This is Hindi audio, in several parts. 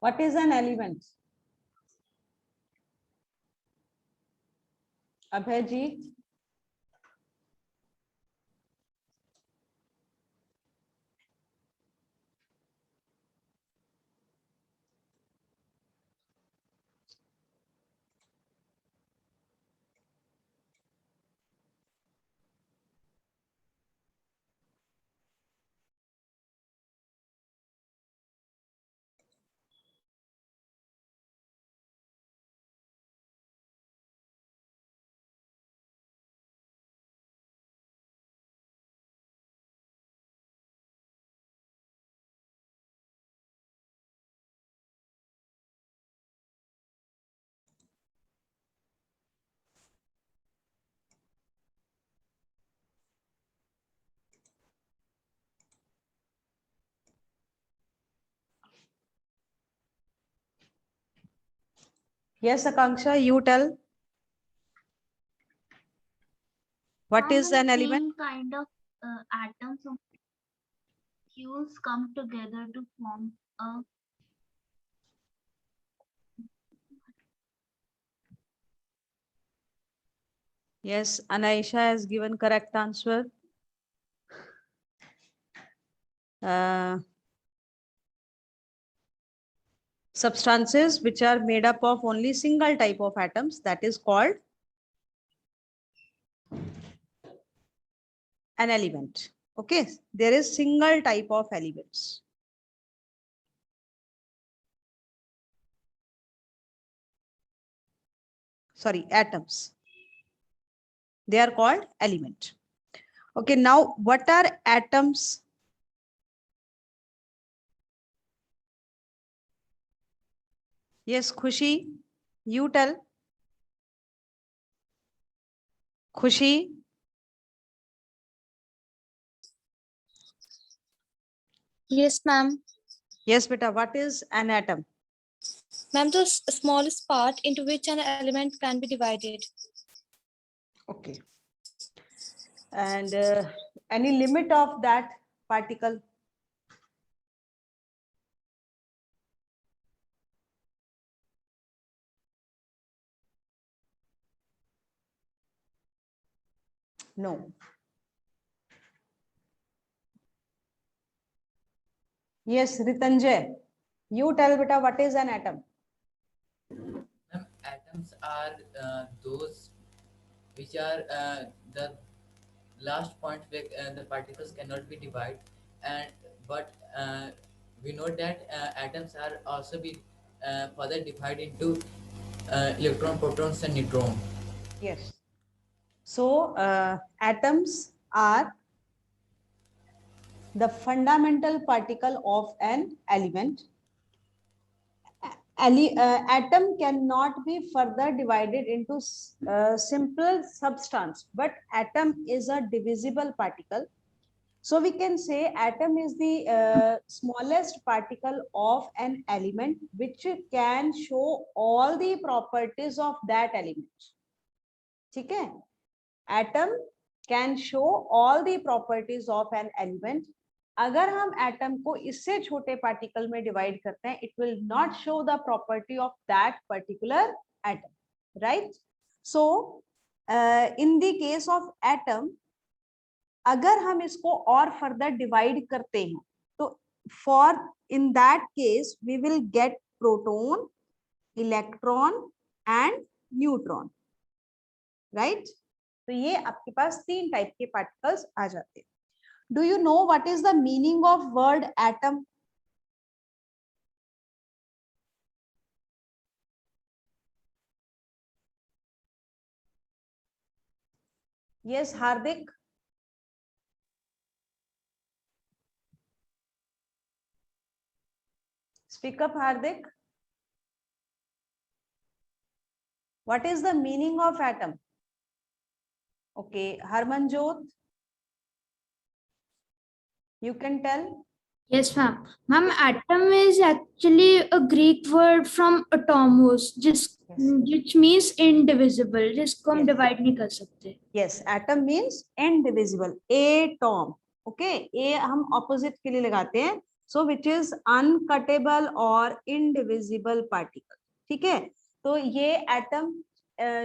What is an element? Abhay ji. Yes, Akanksha, you tell. What is an element? Kind of atoms of molecules come together to form a. Yes, Anaisha has given correct answer. Substances which are made up of only single type of atoms, that is called an element. Okay, there is single type of elements. Sorry, atoms. They are called element. Okay, now what are atoms? Yes, Khushi, you tell. Khushi. Yes, ma'am. Yes, beta, what is an atom? Ma'am, the smallest part into which an element can be divided. Okay. And any limit of that particle? No. Yes, Ritanjay, you tell beta, what is an atom? Atoms are those which are the last point where the particles cannot be divided, and but we know that atoms are also be further divided into electron, protons, and neutron. Yes. So atoms are the fundamental particle of an element. Atom cannot be further divided into simple substance, but atom is a divisible particle. So we can say atom is the smallest particle of an element which can show all the properties of that element. ठीक है? Atom can show all the properties of an element. अगर हम एटम को इससे छोटे पार्टिकल में डिवाइड करते हैं, it will not show the property of that particular atom, right? So in the case of atom, अगर हम इसको और फर्दर डिवाइड करते हैं, तो for in that case we will get proton, electron and neutron, right? तो ये आपके पास तीन टाइप के पार्टिकल्स आ जाते हैं. Do you know what is the meaning of word atom? Yes, Hardik. Speak up, Hardik. What is the meaning of atom? Okay, Harmanjot, you can tell. Yes, ma'am. Ma'am, atom is actually a Greek word from atomos, which means indivisible. जिसको हम divide नहीं कर सकते. Yes, atom means indivisible. Atom. Okay, A हम opposite के लिए लगाते हैं. सो विच इज अनकटेबल और इनडिविजिबल पार्टिकल। ठीक है, तो ये एटम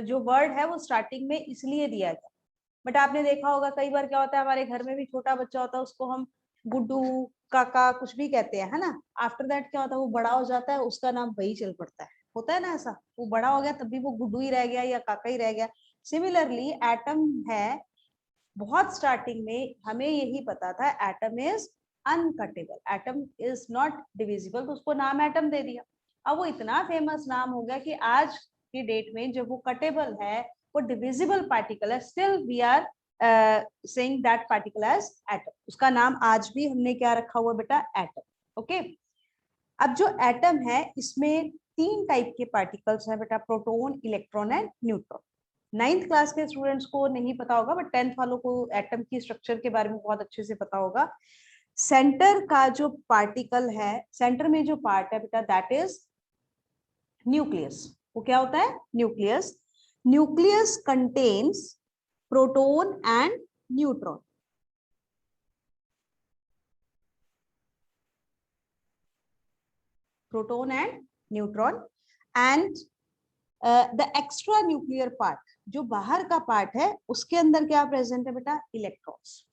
जो वर्ड है वो स्टार्टिंग में इसलिए दिया गया। बट आपने देखा होगा कई बार क्या होता है, हमारे घर में भी छोटा बच्चा होता है, उसको हम गुड्डू काका कुछ भी कहते हैं, है ना। आफ्टर दैट क्या होता है, वो बड़ा हो जाता है, उसका नाम वही चल पड़ता है, होता है ना ऐसा। वो बड़ा हो गया तब भी वो गुड्डू ही रह गया या काका ही रह गया। सिमिलरली एटम है, बहुत स्टार्टिंग में हमें यही पता था atom is uncuttable, atom is not divisible, तो उसको नाम एटम दे दिया। अब वो इतना फेमस नाम हो गया कि आज की डेट में जब वो कटेबल है, वो डिविजिबल पार्टिकल है, still we are saying that particle as atom. उसका नाम आज भी हमने क्या रखा हुआ बेटा, एटम। ओके, अब जो एटम है इसमें 3 टाइप के पार्टिकल्स हैं बेटा, proton, electron and neutron. 9th class के स्टूडेंट्स को नहीं पता होगा, बट 10th वालों को एटम की स्ट्रक्चर के बारे में बहुत अच्छे से पता होगा। सेंटर का जो पार्टिकल है, सेंटर में जो पार्ट है बेटा, दैट इज न्यूक्लियस। वो क्या होता है, nucleus. Nucleus contains proton and neutron. Proton and neutron and the extra nuclear part, जो बाहर का पार्ट है, उसके अंदर क्या प्रेजेंट है बेटा, इलेक्ट्रॉन्स।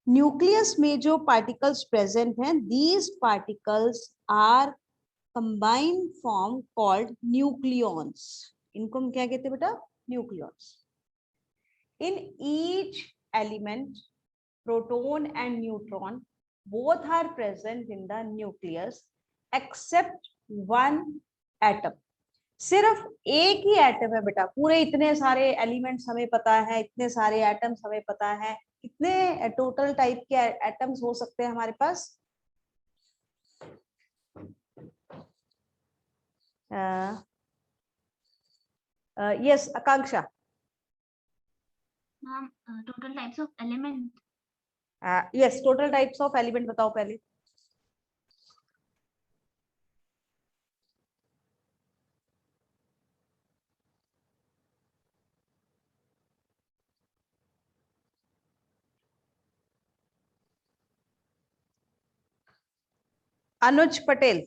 न्यूक्लियस में जो पार्टिकल्स प्रेजेंट हैं, these particles are combined form called nucleons. इनको हम क्या कहते हैं बेटा, nucleons. In each element, proton and neutron both are present in the nucleus except one atom। सिर्फ एक ही एटम है बेटा, पूरे इतने सारे एलिमेंट्स हमें पता है, इतने सारे एटम्स हमें पता है, कितने टोटल टाइप के एटम्स हो सकते हैं हमारे पास? Yes Akanksha. Ma'am total types of element. Yes, total types of element बताओ पहले। अनुज पटेल।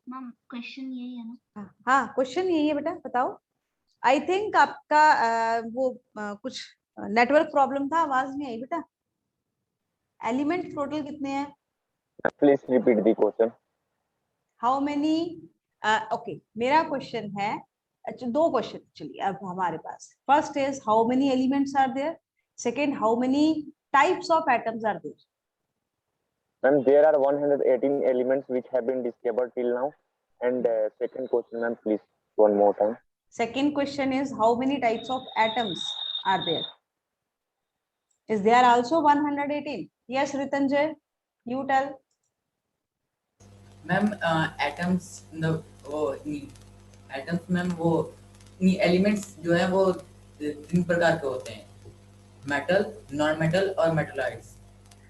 मैम क्वेश्चन यही है ना? हाँ, क्वेश्चन यही है बेटा, बताओ। आई थिंक आपका वो कुछ नेटवर्क प्रॉब्लम था, आवाज नहीं आई बेटा। एलिमेंट टोटल कितने हैं? Please repeat the question. How many, okay, मेरा क्वेश्चन है, अच्छा 2 क्वेश्चन चलिए अब हमारे पास। First is how many elements are there, second how many types of atoms are there. Ma'am, there are 118 elements which have been discovered till now. And second question, ma'am, please one more time. Second question is how many types of atoms are there? Is there also 118? Yes, Ritanjay, you tell. Ma'am atoms वो एटम्स मैम वो एलिमेंट्स जो है वो 3 प्रकार के होते हैं, मेटल, नॉन मेटल और मेटलाइट्स।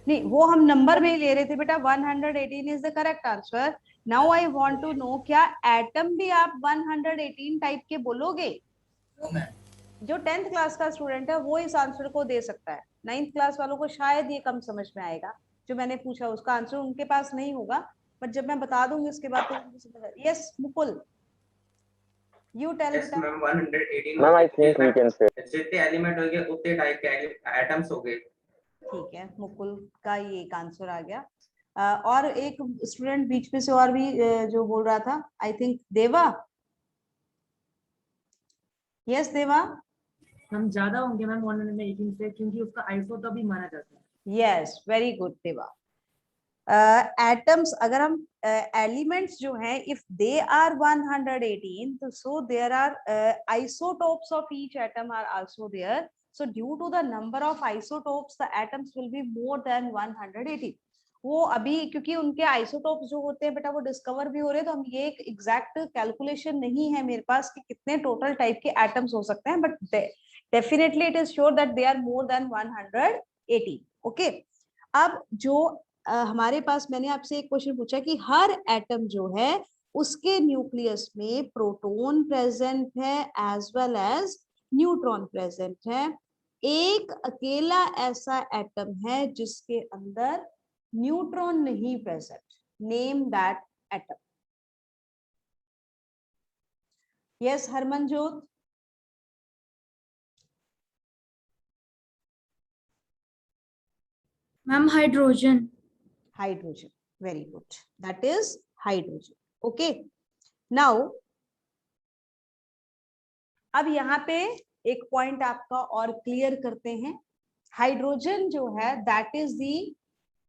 नहीं, वो हम नंबर में ही ले रहे थे बेटा। 118 is the correct answer. Now I want to know, क्या एटम भी आप 118 टाइप के बोलोगे? No ma'am. जो 10th क्लास का स्टूडेंट है वो इस आंसर को दे सकता है, 9th क्लास वालों को शायद ये कम समझ में आएगा। जो मैंने पूछा उसका आंसर उनके पास नहीं होगा, बट जब मैं बता दूंगी उसके बाद तो उनको समझ आएगा। यस मुकुल, यू टेल बेटा। Ma'am 118 Ma'am, I think we can say. जितने एलिमेंट हो गए उतने टाइप के एटम्स हो गए। ठीक है, मुकुल का ये एक आंसर आ गया। और एक स्टूडेंट बीच में से और भी जो बोल रहा था, आई थिंक देवा। यस देवा। हम ज्यादा होंगे मैम 118 से, क्योंकि उसका आइसोटोप भी माना जाता है। यस, वेरी गुड देवा। एटम्स, अगर हम एलिमेंट्स जो हैं, इफ दे आर 118, तो so there are isotopes of each atom are also there. So due to the number of isotopes, the atoms will be more than 180. वो अभी क्योंकि उनके आइसोटोप्स जो होते हैं बेटा वो डिस्कवर भी हो रहे हैं, तो हम ये एक एग्जैक्ट कैलकुलेशन नहीं है मेरे पास कि कितने टोटल टाइप के एटम्स हो सकते हैं, but definitely it is sure that they are more than 180। Okay, अब जो हमारे पास, मैंने आपसे एक क्वेश्चन पूछा कि हर एटम जो है उसके न्यूक्लियस में प्रोटॉन प्रेजेंट है as well as neutron present है। एक अकेला ऐसा एटम है जिसके अंदर न्यूट्रॉन नहीं present. Name that atom. Yes Harmanjot. Ma'am hydrogen. Hydrogen. Very good. That is hydrogen. Okay. Now, अब यहाँ पे एक पॉइंट आपका और क्लियर करते हैं. हाइड्रोजन जो है that is the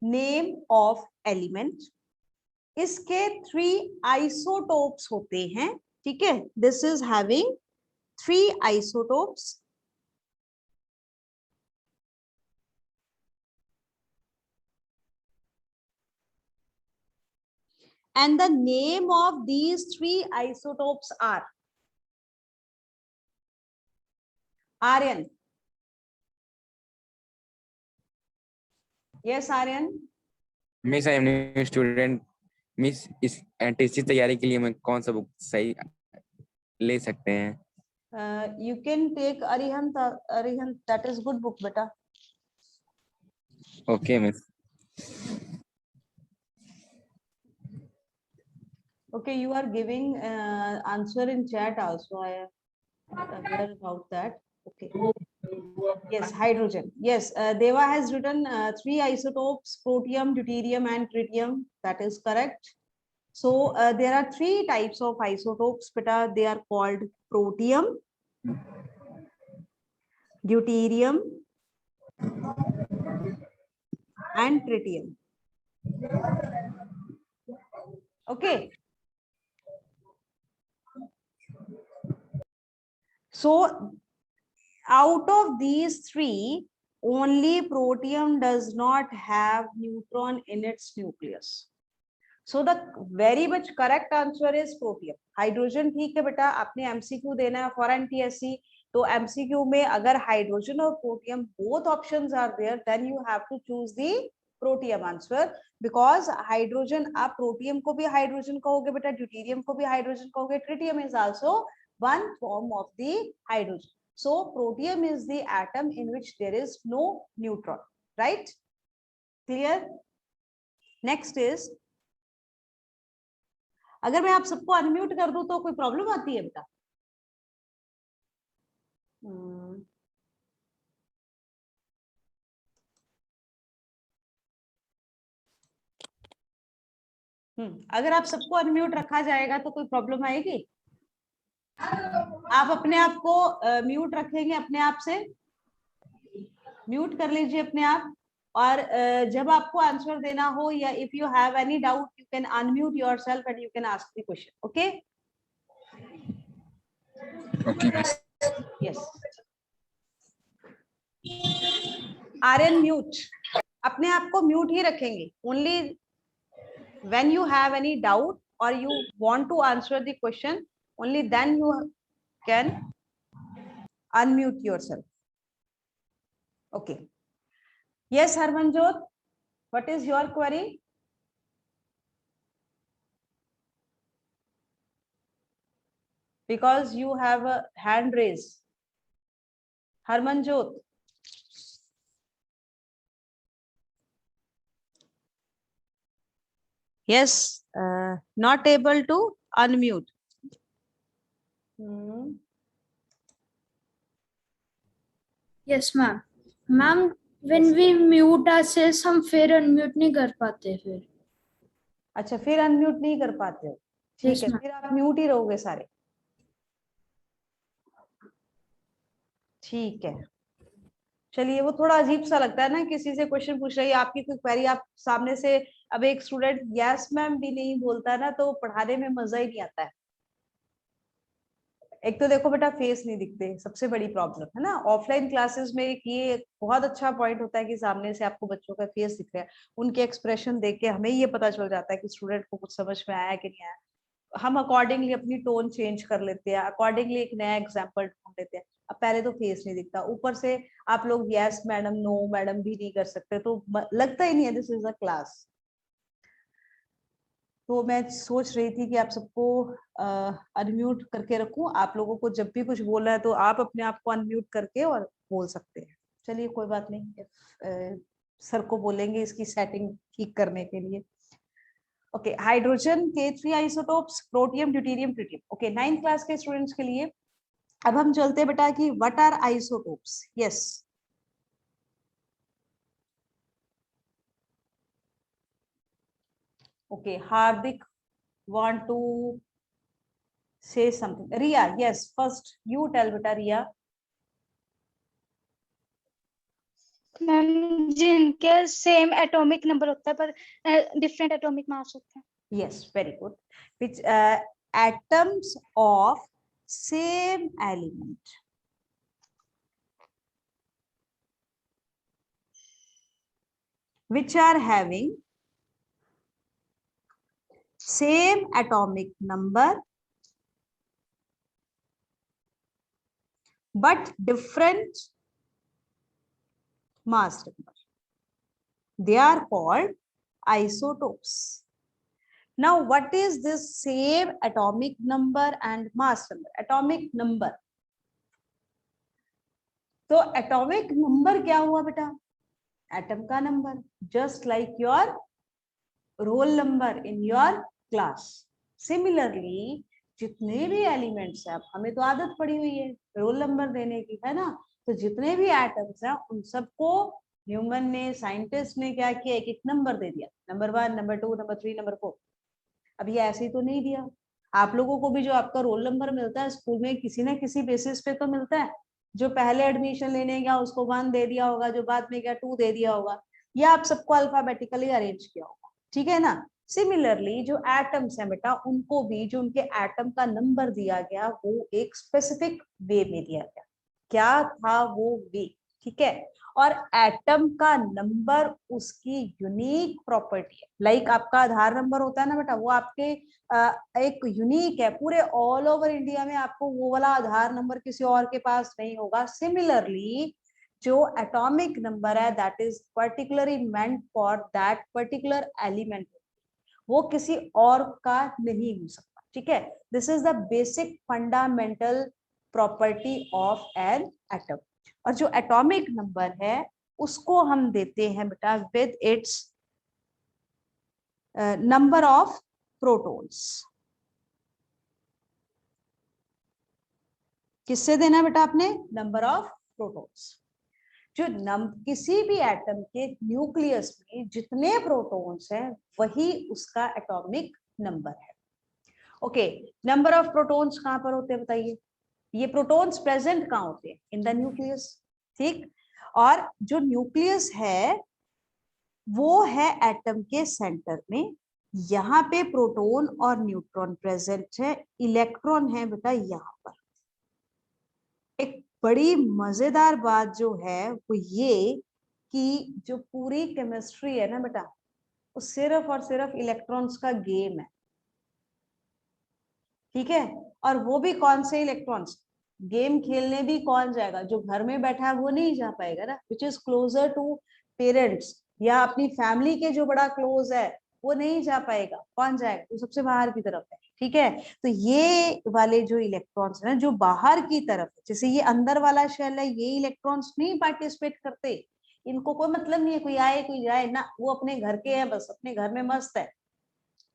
name of element. इसके 3 आइसोटोप्स होते हैं. ठीक है. This is having 3 isotopes. And the name of these 3 isotopes are Aryan. Yes, Aryan. Miss I am new student. Miss इस एनटीसी तैयारी के लिए मैं कौन सा बुक सही ले सकते हैं? You can take Arihant. Arihant, that is good book, beta. Okay miss. Okay, you are giving answer in chat also. I am aware about that. Okay. Yes, hydrogen. Yes, Deva has written 3 isotopes: protium, deuterium, and tritium. That is correct. So there are 3 types of isotopes. Beta, they are called protium, deuterium, and tritium. Okay. So out of these 3, only protium does not have neutron in its nucleus. So the very much correct answer is protium. Hydrogen ठीक है बेटा, आपने MCQ देना है for NTSC. तो MCQ में अगर हाइड्रोजन और protium both options are there, then you have to choose the protium answer, because hydrogen आप प्रोटियम को भी हाइड्रोजन कहोगे बेटा, ड्यूटेरियम को भी हाइड्रोजन कहोगे, tritium is also one form of the hydrogen. So protium is the atom in which there is no neutron, right? Clear? Next is, अगर मैं आप सबको अनम्यूट कर दूं तो कोई प्रॉब्लम आती है बेटा? अगर आप सबको अनम्यूट रखा जाएगा तो कोई प्रॉब्लम आएगी? आप अपने आप को म्यूट रखेंगे, अपने आप से म्यूट कर लीजिए अपने आप, और जब आपको आंसर देना हो या if you have any doubt you can unmute yourself and you can ask the question. Okay? Yes. Aryan mute. अपने आप को म्यूट ही रखेंगे. Only when you have any doubt और you want to answer the question, only then you can unmute yourself. Okay. Yes, Harmanjot, what is your query? Because you have a hand raised. Harmanjot. Yes, not able to unmute. Yes ma'am. Ma'am when we mute ourselves हम फिर अनम्यूट नहीं कर पाते फिर. अच्छा, फिर अनम्यूट नहीं कर पाते हो. ठीक है, फिर आप म्यूट ही रहोगे सारे. ठीक है, चलिए. वो थोड़ा अजीब सा लगता है ना, किसी से क्वेश्चन पूछ रही है, आपकी कोई क्वेरी, आप सामने से अब एक स्टूडेंट यस मैम भी नहीं बोलता ना, तो पढ़ाने में मजा ही नहीं आता है. एक तो देखो बेटा, फेस नहीं दिखते, सबसे बड़ी प्रॉब्लम है ना. ऑफलाइन क्लासेस में एक ये बहुत अच्छा पॉइंट होता है कि सामने से आपको बच्चों का फेस दिख रहा है, उनके एक्सप्रेशन देख के हमें ये पता चल जाता है कि स्टूडेंट को कुछ समझ में आया कि नहीं आया. हम अकॉर्डिंगली अपनी टोन चेंज कर लेते हैं, अकॉर्डिंगली एक नया एग्जाम्पल ढूंढ लेते हैं. अब पहले तो फेस नहीं दिखता, ऊपर से आप लोग यस मैडम नो मैडम भी नहीं कर सकते, तो लगता ही नहीं है दिस इज अ क्लास. तो मैं सोच रही थी कि आप सबको अनम्यूट करके रखूं. आप लोगों को जब भी कुछ बोलना है तो आप अपने आप को अनम्यूट करके और बोल सकते हैं. चलिए कोई बात नहीं, सर को बोलेंगे इसकी सेटिंग ठीक करने के लिए। ओके, हाइड्रोजन के 3 isotopes, protium, deuterium, tritium. Okay, 9th class के स्टूडेंट्स के लिए अब हम चलते हैं बेटा कि what are isotopes. Yes, okay, Hardik want to say something. Riya, yes, first you tell beta, Riya. Ma'am जिनके सेम एटॉमिक नंबर होता है पर डिफरेंट एटॉमिक मास होते हैं। Yes, very good. Which atoms of same element, which are having same atomic number but different mass number, they are called isotopes. Now what is this same atomic number and mass number? Atomic number, तो atomic number क्या हुआ बेटा? एटम का number, just like your roll number in your class. Similarly, जितने भी एलिमेंट्स हैं, हमें तो आदत पड़ी हुई है रोल नंबर देने की, है ना? तो जितने भी एटम्स हैं उन सबको ह्यूमन ने, साइंटिस्ट ने क्या किया, एक एक नंबर दे दिया, नंबर 1, नंबर 2, नंबर 3, नंबर 4। अब ये ऐसे ही तो नहीं दिया। आप लोगों को भी जो आपका रोल नंबर मिलता है स्कूल में, किसी ना किसी बेसिस पे तो मिलता है। जो पहले एडमिशन लेने गया उसको 1 दे दिया होगा, जो बाद में गया 2 दे दिया होगा, या आप सबको अल्फाबेटिकली अरेंज किया होगा, ठीक है ना? सिमिलरली जो एटम्स हैं बेटा, उनको भी जो उनके एटम का नंबर दिया गया वो एक स्पेसिफिक वे में दिया गया। क्या था वो वे? ठीक है। और एटम का नंबर उसकी यूनिक प्रॉपर्टी है। लाइक आपका आधार नंबर होता है ना बेटा, वो आपके एक यूनिक है। पूरे ऑल ओवर इंडिया में आपको वो वाला आधार नंबर किसी और के पास नहीं होगा। सिमिलरली जो एटॉमिक नंबर है that is particularly meant for that particular element, वो किसी और का नहीं हो सकता। ठीक है, this is the basic fundamental property of an atom. और जो एटॉमिक नंबर है उसको हम देते हैं बेटा with its number of protons. किससे देना बेटा आपने? Number of protons. जो किसी भी एटम के न्यूक्लियस में जितने प्रोटॉन्स हैं वही उसका एटॉमिक नंबर है। ओके, नंबर ऑफ प्रोटॉन्स कहां पर होते हैं बताइए? ये प्रोटॉन्स प्रेजेंट कहां होते हैं? इन द न्यूक्लियस। ठीक, और जो न्यूक्लियस है वो है एटम के सेंटर में। यहाँ पे प्रोटॉन और न्यूट्रॉन प्रेजेंट है, इलेक्ट्रॉन है बेटा यहाँ पर। एक बड़ी मजेदार बात जो है वो ये कि जो पूरी केमिस्ट्री है ना बेटा, वो सिर्फ और सिर्फ इलेक्ट्रॉन्स का गेम है। ठीक है, और वो भी कौन से इलेक्ट्रॉन्स? गेम खेलने भी कौन जाएगा? जो घर में बैठा है वो नहीं जा पाएगा ना, which is closer to parents या अपनी फैमिली के जो बड़ा क्लोज है वो नहीं जा पाएगा। कौन जाएगा? वो सबसे बाहर की तरफ है। ठीक है, तो ये वाले जो इलेक्ट्रॉन्स है जो बाहर की तरफ, जैसे ये अंदर वाला शेल है, ये इलेक्ट्रॉन्स नहीं पार्टिसिपेट करते। इनको कोई मतलब नहीं है कोई आए कोई जाए ना, वो अपने घर के हैं, बस अपने घर में मस्त है।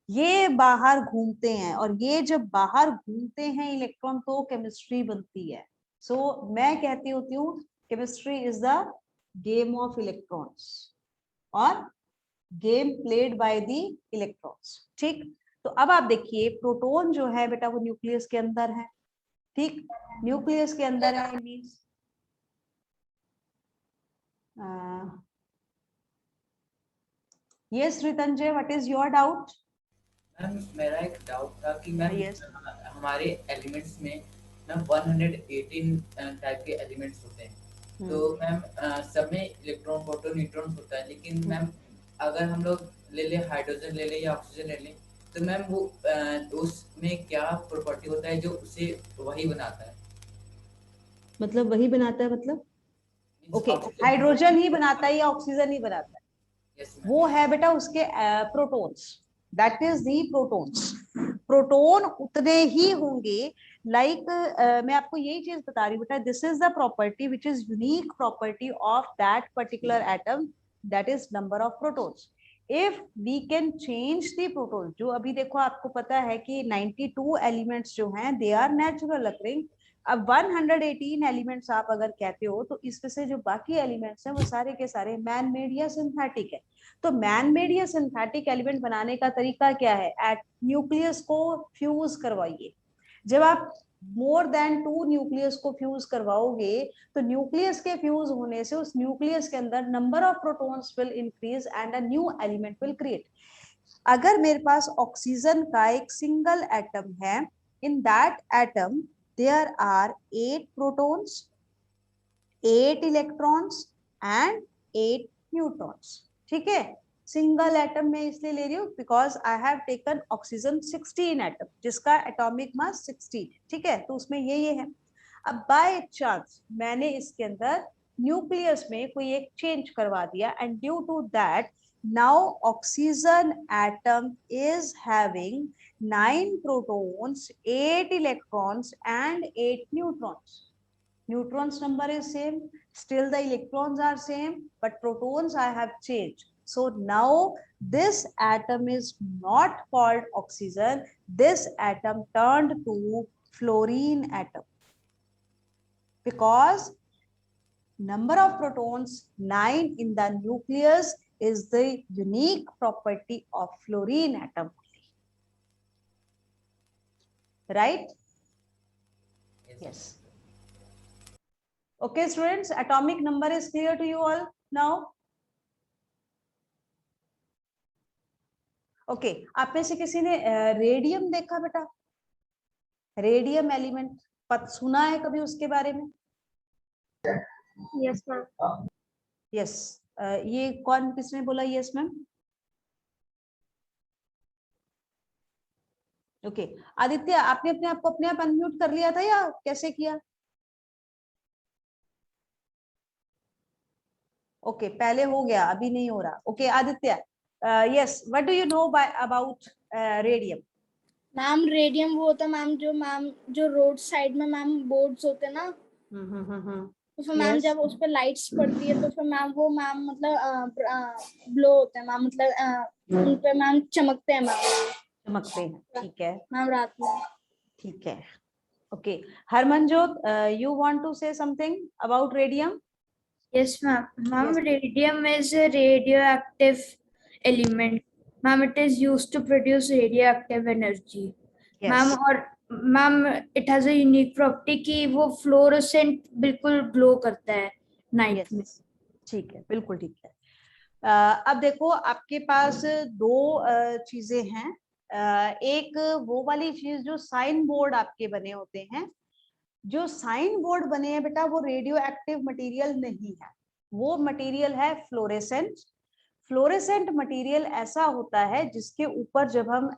ये बाहर घूमते हैं, और ये जब बाहर घूमते हैं इलेक्ट्रॉन तो केमिस्ट्री बनती है। सो मैं कहती होती हूँ chemistry is the game of electrons और game played by the electrons. ठीक, तो अब आप देखिए प्रोटॉन जो है बेटा वो न्यूक्लियस के अंदर है। ठीक, न्यूक्लियस के अंदर है means yes Ritanjay, what is your doubt? Ma'am मेरा एक डाउट था कि मैम Yes. हमारे एलिमेंट्स में मैम 118 टाइप के एलिमेंट्स होते हैं। तो मैम सब में इलेक्ट्रॉन, प्रोटॉन, न्यूट्रॉन होता है, लेकिन मैम अगर हम लोग ले ले हाइड्रोजन ले ले या ऑक्सीजन ले ले तो मैम वो उसमें क्या प्रॉपर्टी होता है जो उसे वही बनाता है? मतलब वही बनाता है मतलब? ओके, हाइड्रोजन ही बनाता है या ऑक्सीजन ही बनाता है? Yes, वो है बेटा उसके protons, that is the protons. Proton उतने ही होंगे। मैं आपको यही चीज बता रही हूँ बेटा, this is the property which is unique property of that particular atom, that is number of protons. If we can change the proton, जो अभी देखो आपको पता है कि 92 एलिमेंट्स जो हैं दे आर नेचुरल अकरिंग। अब 118 एलिमेंट्स आप अगर कहते हो तो इसमें से जो बाकी एलिमेंट्स हैं वो सारे के सारे मैन मेड या सिंथेटिक है। तो मैन मेड या सिंथेटिक एलिमेंट बनाने का तरीका क्या है? एट न्यूक्लियस को फ्यूज करवाइए। जब आप मोर देन 2 न्यूक्लियस को फ्यूज करवाओगे तो न्यूक्लियस के फ्यूज होने से उस न्यूक्लियस के अंदर number of protons will increase and a new element will create. अगर मेरे पास ऑक्सीजन का एक सिंगल एटम है, in that atom there are 8 protons, 8 electrons and 8 neutrons। ठीक है, सिंगल एटम में इसलिए ले रही हूँ because I have taken oxygen 16 atom जिसका एटॉमिक मास 16। ठीक है, तो उसमें ये है। अब बाय चांस मैंने इसके अंदर न्यूक्लियस में कोई एक चेंज करवा दिया and due to that now oxygen atom is having 9 protons, 8 electrons and 8 neutrons. Neutrons number is same, still the electrons are same, but protons I have changed. So now this atom is not called oxygen, this atom turned to fluorine atom because number of protons 9 in the nucleus is the unique property of fluorine atom, right? Yes. Okay students, atomic number is clear to you all now? Okay, आप में से किसी ने रेडियम देखा बेटा? रेडियम एलिमेंट सुना है कभी उसके बारे में? Yes ma'am. यस, ये कौन किसने बोला यस मैम? ओके, आदित्य आपने अपने आप को अपने आप अनम्यूट कर लिया था या कैसे किया? ओके, पहले हो गया, अभी नहीं हो रहा। Okay Aditya, yes, what do you know about radium? Ma'am radium वो होता है मैम जो रोड साइड में मैम बोर्ड्स होते हैं ना, तो फिर मैम जब उस पर लाइट्स पड़ती है तो फिर मैम वो मैम मतलब ग्लो होते हैं मैम, मतलब उन पे मैम चमकते हैं मैम। चमकते हैं, ठीक है मैम रात में। ठीक है। Okay, Harmanjot, you want to say something about radium? Yes, ma'am. Ma'am, radium is a radioactive element. Ma'am, it is used to produce radioactive energy. Yes. Ma'am, और ma'am, it has a unique property कि वो fluorescent बिल्कुल glow करता है night में। ठीक है, बिल्कुल ठीक है। अब देखो आपके पास दो चीजें हैं। एक वो वाली चीज जो साइन बोर्ड आपके बने होते हैं, जो साइन बोर्ड बने हैं बेटा वो रेडियो एक्टिव मटीरियल नहीं है, वो मटीरियल है फ्लोरेसेंट। फ्लोरेसेंट मटीरियल ऐसा होता है जिसके ऊपर जब हम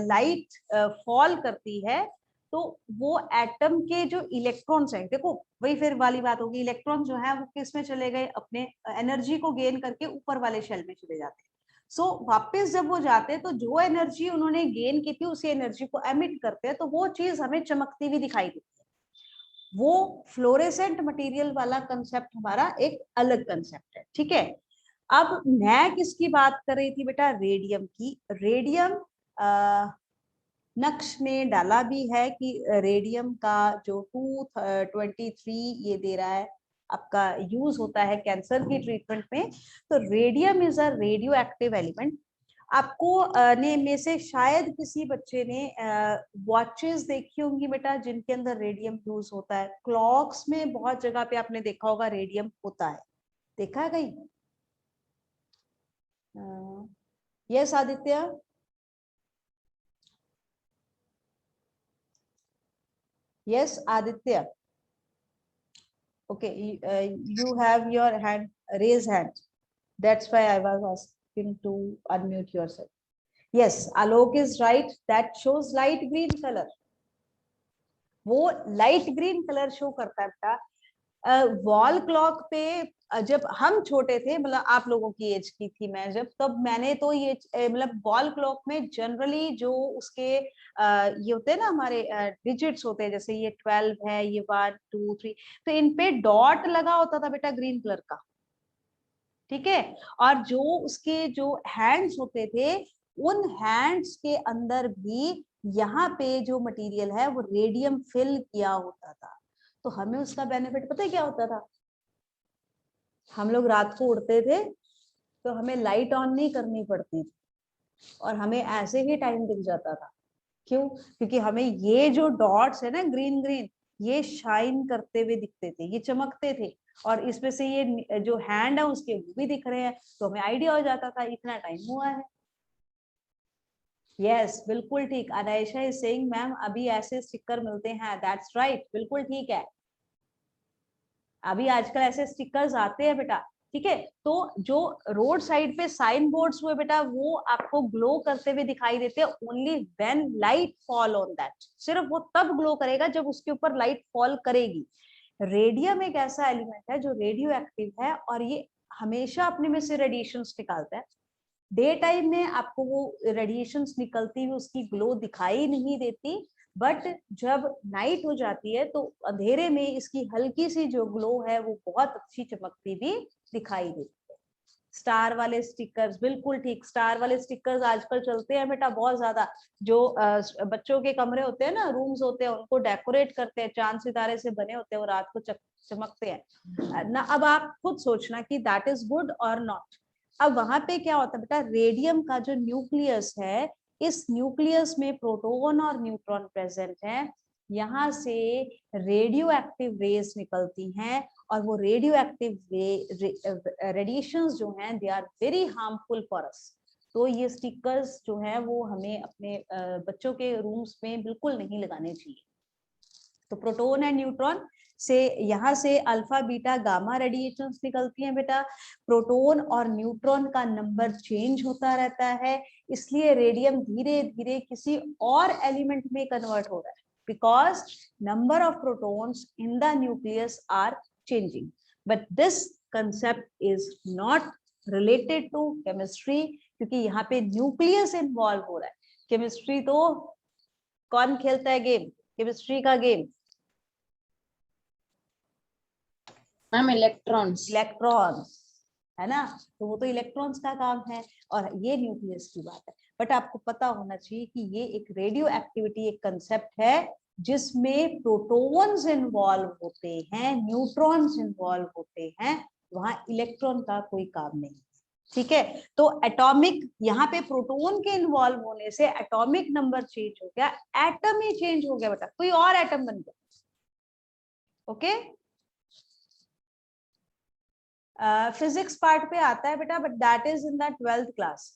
लाइट फॉल करती है तो वो एटम के जो इलेक्ट्रॉन्स हैं, देखो वही फिर वाली बात होगी, इलेक्ट्रॉन जो है वो किस में चले गए, अपने एनर्जी को गेन करके ऊपर वाले शेल में चले जाते हैं। सो वापस जब वो जाते हैं तो जो एनर्जी उन्होंने गेन की थी उसी एनर्जी को एमिट करते हैं, तो वो चीज हमें चमकती हुई दिखाई देती है। वो फ्लोरेसेंट मटेरियल वाला कंसेप्ट हमारा एक अलग कंसेप्ट है। ठीक है, अब मैं किसकी बात कर रही थी बेटा? रेडियम की। रेडियम नक्श में डाला भी है कि रेडियम का जो 223 ये दे रहा है आपका यूज होता है कैंसर की ट्रीटमेंट में। तो radium is a radio active element. आपको ने में से शायद किसी बच्चे ने वॉचेस देखी होंगी बेटा जिनके अंदर रेडियम यूज होता है। क्लॉक्स में बहुत जगह पे आपने देखा होगा रेडियम होता है, देखा है कहीं? Yes Aditya? Yes Aditya? Okay, you have your hand, raise hand, that's why I was asking to unmute yourself. Yes, Alok is right, that shows light green color. वो light green color show करता है बेटा। वॉल क्लॉक पे जब हम छोटे थे, मतलब आप लोगों की एज की थी मैं जब, तब मैंने तो ये मतलब वॉल क्लॉक में जनरली जो उसके ये होते हैं ना हमारे डिजिट्स होते हैं, जैसे ये 12 है, ये 1 2 3, तो इन पे डॉट लगा होता था बेटा ग्रीन कलर का, ठीक है। और जो उसके जो हैंड्स होते थे, उन हैंड्स के अंदर भी यहाँ पे जो मटेरियल है वो रेडियम फिल किया होता था। तो हमें उसका बेनिफिट पता है क्या होता था? हम लोग रात को उड़ते थे तो हमें लाइट ऑन नहीं करनी पड़ती थी और हमें ऐसे ही टाइम दिख जाता था। क्यों? क्योंकि हमें ये जो डॉट्स है ना ग्रीन ग्रीन, ये शाइन करते हुए दिखते थे, ये चमकते थे, और इसमें से ये जो हैंड है उसके वो भी दिख रहे हैं, तो हमें आइडिया हो जाता था इतना टाइम हुआ है। यस, बिल्कुल ठीक। अनायशा इज सेइंग मैम अभी ऐसे स्टिकर मिलते हैं, दैट्स राइट, बिल्कुल ठीक है, अभी आजकल ऐसे स्टिकर्स आते हैं बेटा, ठीक है। तो जो रोड साइड पे साइन बोर्ड्स हुए बेटा, वो आपको ग्लो करते हुए दिखाई देते हैं only when light fall on that, सिर्फ वो तब ग्लो करेगा जब उसके ऊपर लाइट फॉल करेगी। रेडियम एक ऐसा एलिमेंट है जो रेडियो एक्टिव है और ये हमेशा अपने में से रेडिएशंस निकालता है। डे टाइम में आपको वो रेडिएशंस निकलती हुई उसकी ग्लो दिखाई नहीं देती, बट जब नाइट हो जाती है तो अंधेरे में इसकी हल्की सी जो ग्लो है वो बहुत अच्छी चमकती भी दिखाई देती है। स्टार वाले स्टिकर्स, बिल्कुल ठीक, स्टार वाले स्टिकर्स आजकल चलते हैं बेटा बहुत ज्यादा। जो बच्चों के कमरे होते हैं ना, रूम्स होते हैं, उनको डेकोरेट करते हैं, चांद सितारे से बने होते हैं, वो रात को चमकते हैं ना। अब आप खुद सोचना कि दैट इज गुड और नॉट। अब वहां पे क्या होता है बेटा, रेडियम का जो न्यूक्लियस है, इस न्यूक्लियस में प्रोटॉन और न्यूट्रॉन प्रेजेंट है, यहाँ से रेडियो एक्टिव रेज निकलती हैं, और वो रेडियो एक्टिव रेडिएशंस जो हैं they are very harmful for us. तो ये स्टिकर्स जो है वो हमें अपने बच्चों के रूम्स में बिल्कुल नहीं लगाने चाहिए। तो प्रोटॉन एंड न्यूट्रॉन से यहाँ से अल्फा बीटा गामा रेडिएशंस निकलती हैं बेटा। प्रोटॉन और न्यूट्रॉन का नंबर चेंज होता रहता है, इसलिए रेडियम धीरे धीरे किसी और एलिमेंट में कन्वर्ट हो रहा है, because number of protons in the nucleus are changing. But this concept is not related to chemistry, क्योंकि यहाँ पे न्यूक्लियस इन्वॉल्व हो रहा है। केमिस्ट्री तो कौन खेलता है गेम, केमिस्ट्री का गेम? Ma'am electrons. इलेक्ट्रॉन्स है ना, तो वो तो इलेक्ट्रॉन्स का काम है और ये न्यूक्लियस की बात है। बट आपको पता होना चाहिए कि ये एक रेडियो एक्टिविटी एक कंसेप्ट है जिसमें प्रोटॉन्स इन्वॉल्व होते हैं, न्यूट्रॉन्स इन्वॉल्व होते हैं, वहां इलेक्ट्रॉन का कोई काम नहीं, ठीक है। तो एटॉमिक, यहाँ पे प्रोटॉन के इन्वॉल्व होने से एटॉमिक नंबर चेंज हो गया, एटम ही चेंज हो गया बेटा, कोई और एटम बन गया। ओके, फिजिक्स पार्ट पे आता है बेटा, but that is in the 12th class.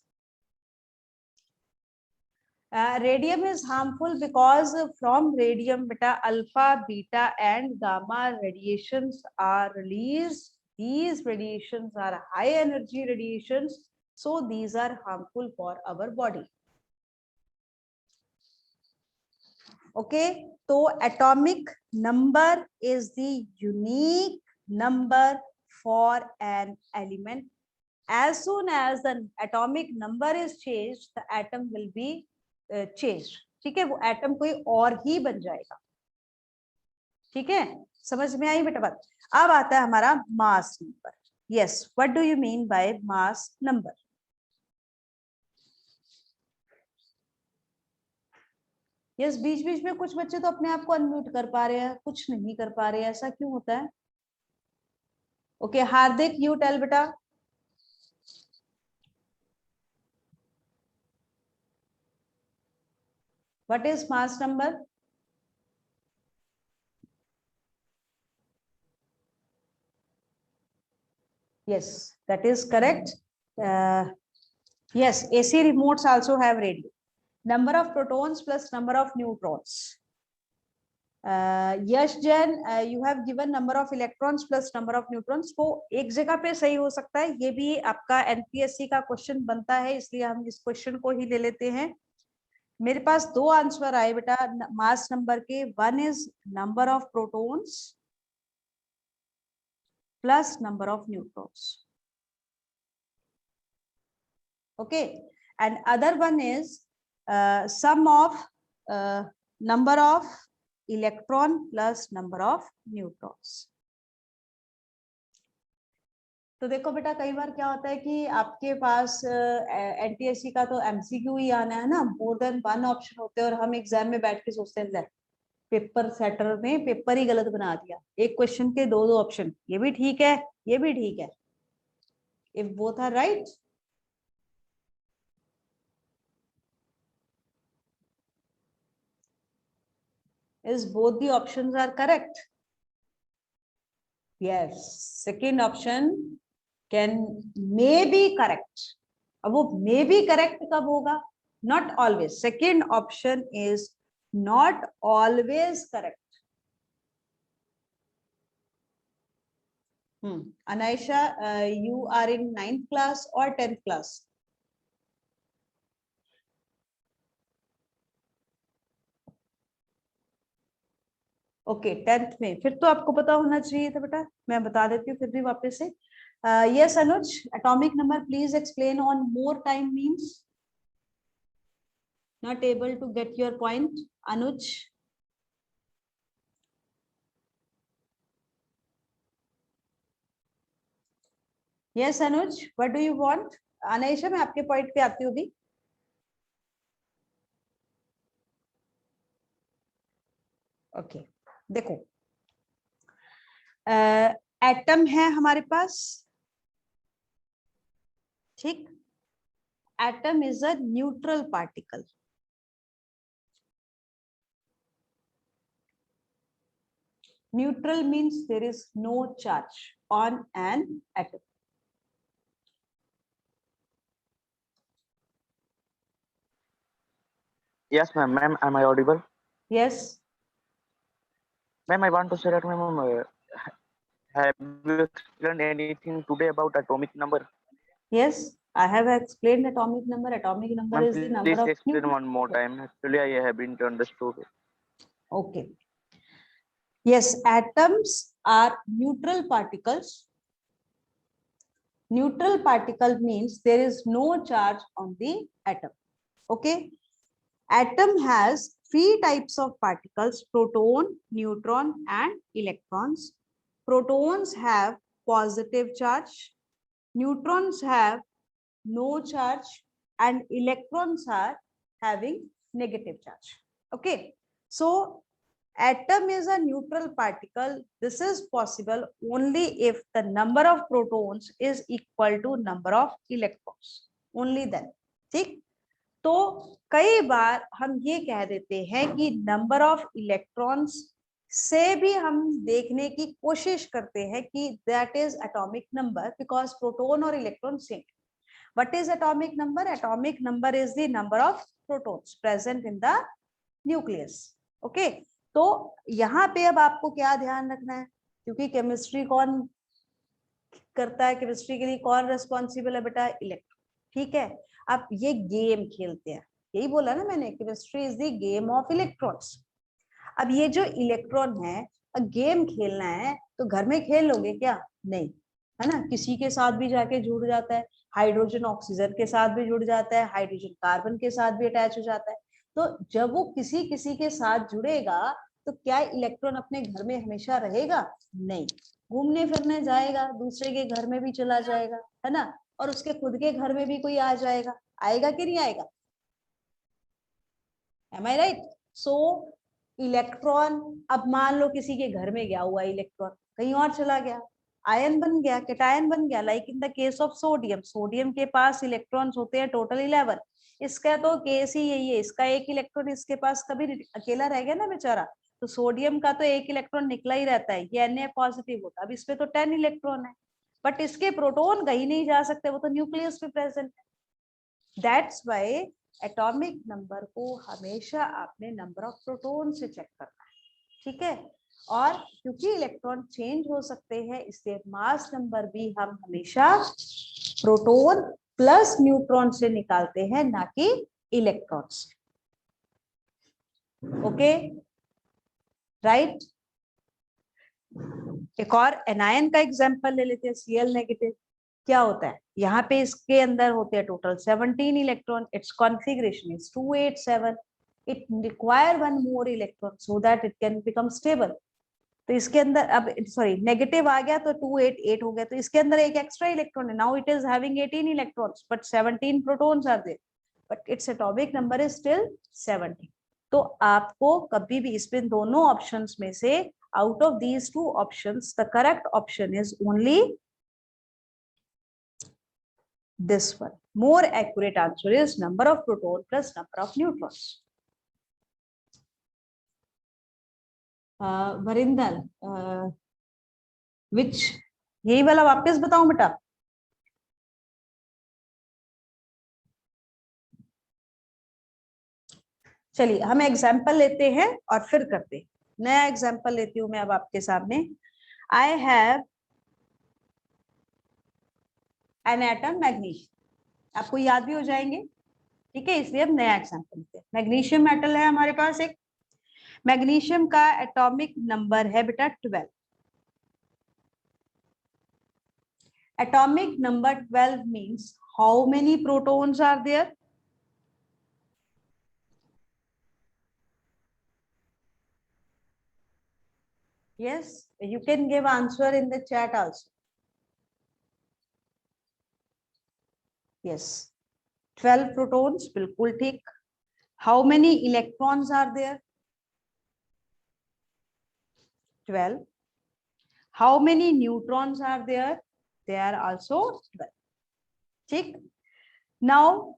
Radium is harmful because from radium बेटा alpha beta and gamma radiations are released. These radiations are high energy radiations, so these are harmful for our body. Okay, so atomic number is the unique number for an element. As soon as the atomic number is changed, the atom will be changed. ठीक है, वो एटम कोई और ही बन जाएगा, ठीक है। समझ में आई बेटा बात? अब आता है हमारा mass number. Yes, what do you mean by mass number? Yes, बीच बीच में कुछ बच्चे तो अपने आप को अनम्यूट कर पा रहे हैं, कुछ नहीं कर पा रहे हैं, ऐसा क्यों होता है? ओके, हार्दिक यू टेल बेटा। What is mass number? Yes, that is correct. Yes, AC remotes also have radio. Number of protons plus number of neutrons. Yash Jain, you have given number of electrons plus number of neutrons. तो एक जगह पे सही हो सकता है, ये भी आपका NPSC का क्वेश्चन बनता है, इसलिए हम इस क्वेश्चन को ही ले लेते हैं। मेरे पास दो आंसर आए बेटा मास नंबर के। One is number of protons plus number of neutrons. Okay, and other one is sum of number of electron plus number of neutrons. तो देखो बेटा, कई बार क्या होता है कि आपके पास एनटीएससी का तो एमसीक्यू ही आना है ना, मोर देन वन ऑप्शन होते हैं, और हम एग्जाम में बैठ के सोचते हैं पेपर सेटर ने पेपर ही गलत बना दिया, एक क्वेश्चन के दो ऑप्शन, ये भी ठीक है ये भी ठीक है, if both are right is both the options are correct? Yes, second option may be correct. अब वो may be correct कब होगा? Not always. Second option is not always correct. Anaisha, you are in 9th class or 10th class? Okay, 10th में, फिर तो आपको पता होना चाहिए था बेटा, मैं बता देती हूँ फिर भी वापस से. Yes Anuj, atomic number please explain on more time means. Not able to get your point Anuj. Yes Anuj, what do you want? Anaysha, मैं आपके पॉइंट पे आती हूँ भी. ओके, देखो एटम है हमारे पास, ठीक. Atom is a neutral particle. Neutral means there is no charge on an atom. Yes, ma'am. Ma'am, am I audible? Yes. Ma'am, I want to say that, ma'am, have you explained anything today about atomic number? Yes, I have explained atomic number. Atomic number Ma'am, is the number please of explain one more time. Actually, I haven't understood. Okay. Yes, atoms are neutral particles. Neutral particle means there is no charge on the atom. Okay. Atom has three types of particles: proton, neutron, and electrons. Protons have positive charge, neutrons have no charge, and electrons are having negative charge. Okay, so atom is a neutral particle. This is possible only if the number of protons is equal to number of electrons. Only then. ठीक. तो कई बार हम ये कह देते हैं कि नंबर ऑफ इलेक्ट्रॉन्स से भी हम देखने की कोशिश करते हैं कि that is atomic number, because proton और electron same. What is atomic number? Atomic number is the number of protons present in the nucleus. Okay, तो यहाँ पे अब आपको क्या ध्यान रखना है, क्योंकि केमिस्ट्री कौन करता है, केमिस्ट्री के लिए कौन रेस्पॉन्सिबल है बेटा? इलेक्ट्रॉन. ठीक है, अब ये गेम खेलते हैं, यही बोला ना मैंने, chemistry is the game of electrons. अब ये जो इलेक्ट्रॉन है, गेम खेलना है तो घर में खेल लोगे क्या? नहीं, है ना. किसी के साथ भी जाके जुड़ जाता है, हाइड्रोजन ऑक्सीजन के साथ भी जुड़ जाता है, हाइड्रोजन कार्बन के साथ भी अटैच हो जाता है. तो जब वो किसी किसी के साथ जुड़ेगा तो क्या इलेक्ट्रॉन अपने घर में हमेशा रहेगा? नहीं, घूमने फिरने जाएगा, दूसरे के घर में भी चला जाएगा, है ना, और उसके खुद के घर में भी कोई आ जाएगा. आएगा कि नहीं आएगा? Am I right? So electron, अब मान लो किसी के घर में गया हुआ इलेक्ट्रॉन, कहीं और चला गया, आयन बन गया, कैटायन बन गया. Like in the case of sodium, sodium के पास इलेक्ट्रॉन्स होते हैं टोटल 11. इसका तो केस ही यही है, इसका एक इलेक्ट्रॉन इसके पास कभी अकेला रह गया ना बेचारा, तो सोडियम का तो एक इलेक्ट्रॉन निकला ही रहता है, ये Na पॉजिटिव होता है. अब इसमें तो 10 इलेक्ट्रॉन है, बट इसके प्रोटॉन कहीं नहीं जा सकते, वो तो न्यूक्लियस पे प्रेजेंट है. दैट्स व्हाई एटॉमिक नंबर को हमेशा आपने नंबर ऑफ प्रोटॉन से चेक करना है. ठीक है, और क्योंकि इलेक्ट्रॉन चेंज हो सकते हैं, इसलिए मास नंबर भी हम हमेशा प्रोटॉन प्लस न्यूट्रॉन से निकालते हैं, ना कि इलेक्ट्रॉन से. Okay, right. एक और एनायन का एग्जांपल ले लेते हैं, Cl नेगेटिव। क्या होता है यहाँ पे, इसके अंदर होते हैं total 17 electron, it's configuration is 287, it require one more electron so that it can become stable. तो इसके अंदर अब सॉरी नेगेटिव आ गया तो 288 हो गया, तो इसके अंदर एक एक्स्ट्रा इलेक्ट्रॉन है, now it is having 18 electrons but 17 protons are there, but its atomic number is still 17। तो आपको कभी भी इसमें दोनों ऑप्शंस में से out of these two options the correct option is only this one. More accurate answer is number of proton plus number of neutrons. Varinder, which यही वाला वापस बताऊं बेटा? चलिए हम एग्जाम्पल लेते हैं और फिर करते हैं। नया एग्जाम्पल लेती हूं मैं अब आपके सामने। I have an atom magnesium, आपको याद भी हो जाएंगे, ठीक है, इसलिए हम नया एग्जाम्पल लेते हैं। मैग्नीशियम मेटल है हमारे पास एक, मैग्नीशियम का एटॉमिक नंबर है बेटा 12। Atomic number 12 means how many protons are there? Yes, you can give answer in the chat also. Yes, 12 protons, बिल्कुल ठीक। How many electrons are there? 12. How many neutrons are there? They are also 12. ठीक। Now,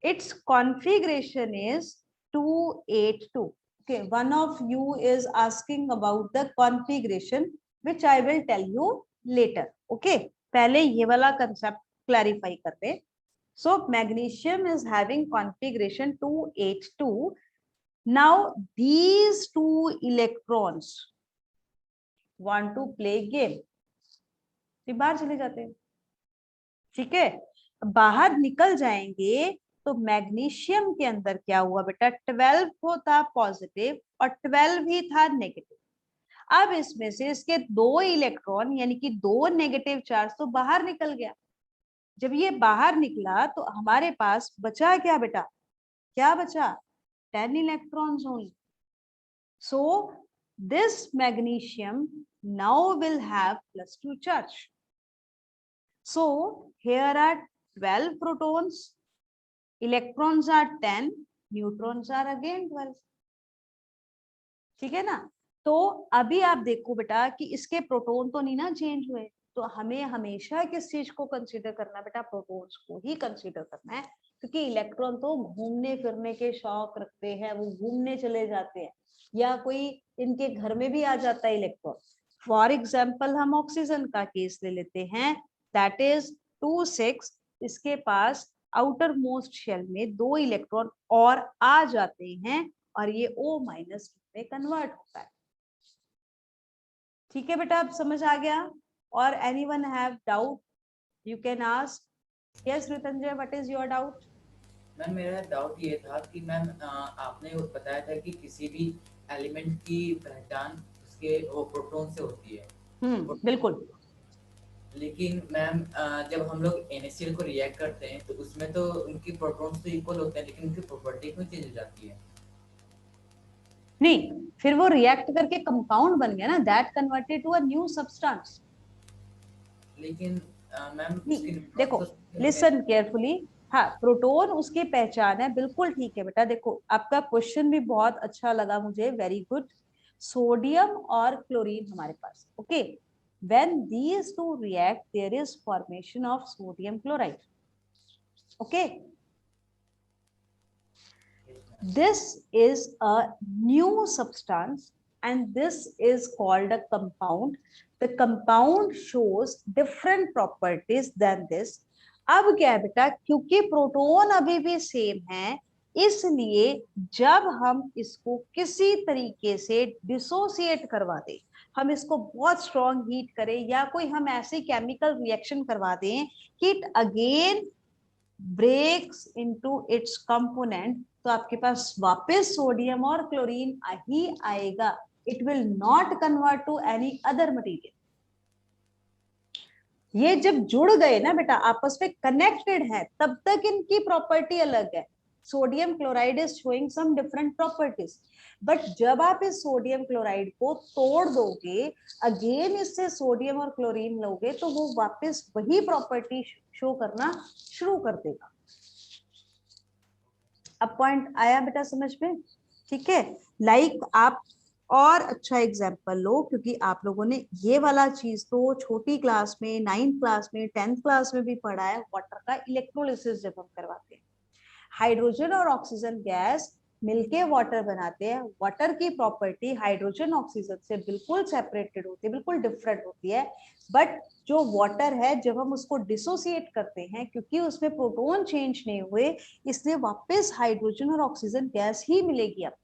its configuration is 282. Okay, one of you is asking about the configuration, which I will tell you later. Okay, पहले ये वाला concept clarify करते हैं। So magnesium is having configuration 282. Now these two electrons want to play game. बाहर चले जाते हैं, ठीक है, बाहर निकल जाएंगे तो मैग्नीशियम के अंदर क्या हुआ बेटा, 12 को था पॉजिटिव और 12 ही था नेगेटिव। अब इसमें से इसके 2 इलेक्ट्रॉन यानी कि 2 नेगेटिव चार्ज तो बाहर निकल गया। जब ये बाहर निकला तो हमारे पास बचा क्या बेटा, क्या बचा, 10 electrons only. So this magnesium now will have +2 charge. So here are 12 protons, electrons are 10, neutrons are again 12, ठीक है ना। तो अभी आप देखो बेटा कि इसके प्रोटॉन तो नहीं ना चेंज हुए, तो हमें हमेशा किस चीज को कंसीडर करना बेटा, प्रोटॉन्स को ही कंसीडर करना है, क्योंकि इलेक्ट्रॉन तो घूमने फिरने के शौक रखते हैं, वो घूमने चले जाते हैं, या कोई इनके घर में भी आ जाता है इलेक्ट्रॉन। फॉर एग्जाम्पल हम ऑक्सीजन का केस ले लेते हैं, दैट इज 2,6, इसके पास आउटर मोस्ट शेल में 2 इलेक्ट्रॉन और आ जाते हैं और ये O- में कन्वर्ट होता है, ठीक है बेटा, अब समझ आ गया? और anyone have doubt, you can ask. Yes Ritanjay, what is your doubt? Ma'am मेरा डाउट ये था कि मैम आपने बताया था कि किसी भी एलिमेंट की पहचान उसके वो प्रोटॉन से होती है। बिल्कुल। लेकिन मैम जब हम लोग NaCl को रिएक्ट करते हैं तो उसमें तो उनकी प्रोटॉन्स तो इक्वल होते हैं, लेकिन उनकी प्रॉपर्टी क्यों चेंज हो जाती है? नहीं, फिर वो रिएक्ट करके कंपाउंड बन गया ना, that converted to a new substance. लेकिन मैम देखो, लिसन केयरफुली, हाँ प्रोटॉन उसकी पहचान है, बिल्कुल ठीक है बेटा। देखो आपका क्वेश्चन भी बहुत अच्छा लगा मुझे, वेरी गुड। सोडियम और क्लोरीन हमारे पास, okay, when these two react there is formation of sodium chloride, okay, this is a new substance and this is called a compound. The compound shows different properties than this. अब क्या है बेटा, क्योंकि प्रोटॉन अभी भी सेम है, इसलिए जब हम इसको किसी तरीके से डिसोसिएट करवा दें, हम इसको बहुत स्ट्रॉन्ग हीट करें या कोई हम ऐसे केमिकल रिएक्शन करवा दें कि it again breaks into its component, तो आपके पास वापस सोडियम और क्लोरीन ही आएगा। it will not convert to any other material. ये जब जुड़ गए ना बेटा, आपस में कनेक्टेड है, तब तक इनकी प्रॉपर्टी अलग है. Sodium chloride is showing some different properties, but जब आप इस सोडियम क्लोराइड को तोड़ दोगे, अगेन इससे सोडियम और क्लोरीन लोगे, तो वो वापस वही प्रॉपर्टी शो करना शुरू कर देगा. अब पॉइंट आया बेटा समझ में? ठीक है. लाइक आप और अच्छा एग्जाम्पल लो, क्योंकि आप लोगों ने ये वाला चीज तो छोटी क्लास में, 9th क्लास में, 10th क्लास में भी पढ़ा है. वाटर का इलेक्ट्रोलिसिस जब हम करवाते हैं, हाइड्रोजन और ऑक्सीजन गैस मिलके वाटर बनाते हैं. वाटर की प्रॉपर्टी हाइड्रोजन ऑक्सीजन से बिल्कुल सेपरेटेड होती है, बिल्कुल डिफरेंट होती है. बट जो वाटर है, जब हम उसको डिसोसिएट करते हैं, क्योंकि उसमें प्रोटॉन चेंज नहीं हुए, इसलिए वापस हाइड्रोजन और ऑक्सीजन गैस ही मिलेगी आपको.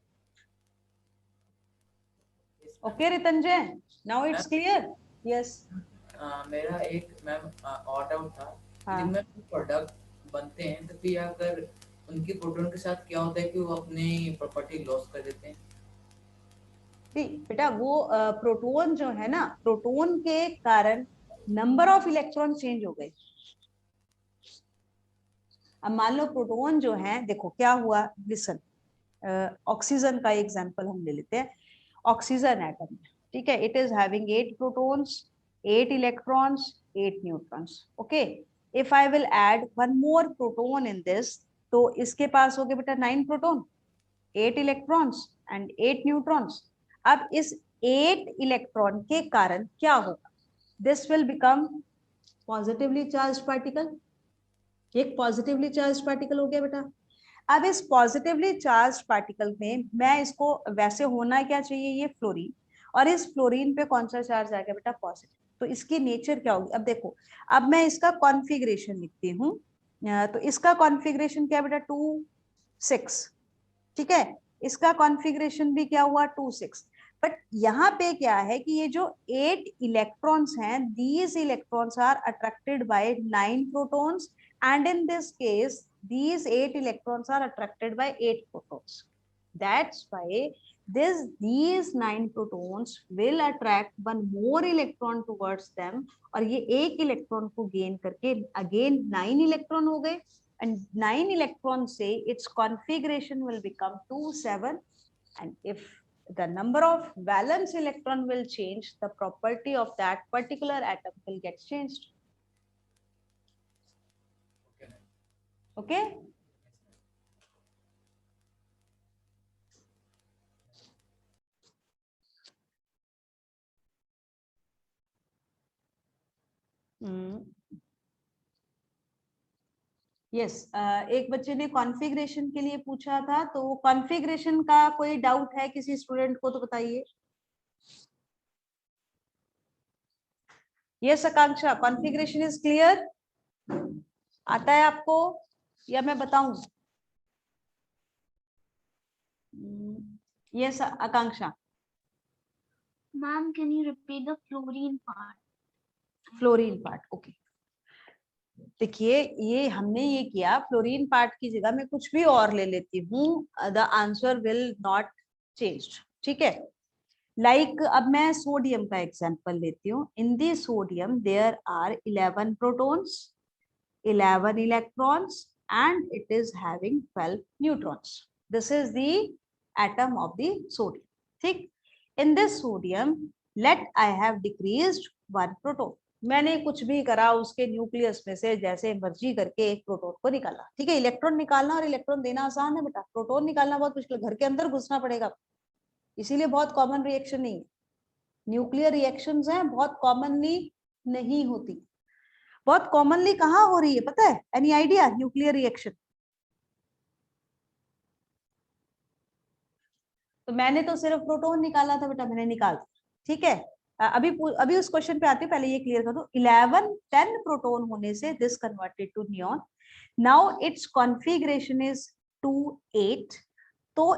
Okay Ritanjay, now it's clear? Yes. मेरा एक मैम और डाउट था. हाँ. जिनमें प्रोडक्ट बनते हैं, तो फिर अगर उनकी प्रोटॉन के साथ क्या होता है कि वो अपनी प्रॉपर्टी लॉस कर देते हैं? बेटा वो प्रोटॉन जो है ना, प्रोटॉन के कारण नंबर ऑफ इलेक्ट्रॉन चेंज हो गए. अब मान लो प्रोटॉन जो है, देखो क्या हुआ, लिसन. ऑक्सीजन का एग्जांपल हम ले लेते हैं. ऑक्सीजन एटम, ठीक है, it is having 8 protons, 8 electrons, 8 neutrons. Okay. If I will add one more proton in this, तो इसके पास हो गए बेटा 9 प्रोटॉन, 8 इलेक्ट्रॉन्स एंड 8 न्यूट्रॉन्स. अब इस 8 इलेक्ट्रॉन के कारण क्या होगा? This will become positively charge particle. एक पॉजिटिवली चार्ज पार्टिकल हो गया बेटा. अब इस पॉजिटिवली चार्ज पार्टिकल में मैं इसको, वैसे होना क्या चाहिए, ये फ्लोरीन, और इस फ्लोरीन पे कौन सा चार्ज आ गया बेटा? पॉजिटिव. तो इसकी नेचर क्या होगी? अब देखो, अब मैं इसका कॉन्फ़िगरेशन लिखती हूँ. तो इसका कॉन्फ़िगरेशन क्या बेटा? 2 6. ठीक है. इसका कॉन्फ़िगरेशन भी क्या हुआ? 2 6. बट यहाँ पे क्या है कि ये जो 8 इलेक्ट्रॉन्स हैं, these electrons are attracted by 9 protons, and in this case these 8 electrons are attracted by 8 protons. That's why these 9 protons will attract one more electron towards them, और ये एक इलेक्ट्रॉन को गेन करके अगेन 9 इलेक्ट्रॉन हो गए, and 9 electrons say its configuration will become 2 7. And if the number of valence electron will change, the property of that particular atom will get changed. Okay. Yes. एक बच्चे ने कॉन्फ़िगरेशन के लिए पूछा था, तो कॉन्फ़िगरेशन का कोई डाउट है किसी स्टूडेंट को तो बताइए. Yes Akanksha, configuration is clear? आता है आपको या मैं बताऊं? Yes Akanksha. Ma'am, can you repeat the fluorine part? Fluorine part. Okay. देखिए, ये हमने ये किया, फ्लोरीन पार्ट की जगह मैं कुछ भी और ले लेती हूँ, the answer will not change. ठीक है. लाइक अब मैं सोडियम का एग्जांपल लेती हूँ. In the sodium there are 11 protons, 11 electrons, and it is having 12 neutrons. This is the atom of the sodium. ठीक. In this sodium let I have decreased 1 proton. मैंने कुछ भी करा, उसके न्यूक्लियस में से जैसे मर्जी करके एक प्रोटॉन को निकाला. ठीक है. इलेक्ट्रॉन निकालना और इलेक्ट्रॉन देना आसान है बेटा, प्रोटॉन निकालना बहुत मुश्किल. घर के अंदर घुसना पड़ेगा, इसीलिए बहुत कॉमन रिएक्शन नहीं है. न्यूक्लियर रिएक्शंस हैं, बहुत कॉमनली नहीं होती. बहुत कॉमनली कहाँ हो रही है पता है? Any idea? Nuclear reaction. तो मैंने तो सिर्फ प्रोटॉन निकाला था बेटा, मैंने निकाल दिया. ठीक है. अभी उस क्वेश्चन पे आते हैं, पहले ये क्लियर कर दो. 11 10 प्रोटॉन होने से this converted to neon. Now it's configuration is 2 8. तो